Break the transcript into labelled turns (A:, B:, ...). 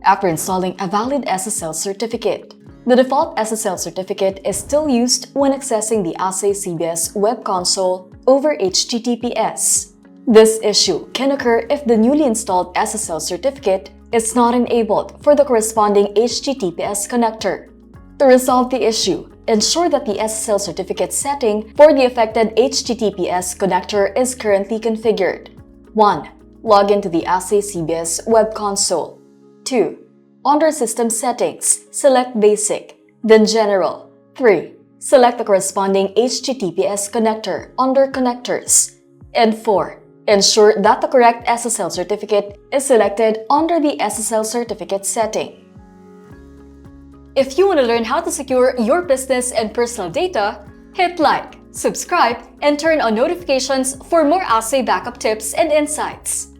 A: after installing a valid SSL certificate. The default SSL certificate is still used when accessing the AhsayCBS web console over HTTPS. This issue can occur if the newly installed SSL certificate is not enabled for the corresponding HTTPS connector. To resolve the issue, ensure that the SSL certificate setting for the affected HTTPS connector is currently configured. 1. Log into the AhsayCBS web console. 2. Under System Settings, select Basic, then General. 3. Select the corresponding HTTPS connector under Connectors. And 4. Ensure that the correct SSL certificate is selected under the SSL certificate setting. If you want to learn how to secure your business and personal data, hit like, subscribe, and turn on notifications for more Ahsay backup tips and insights.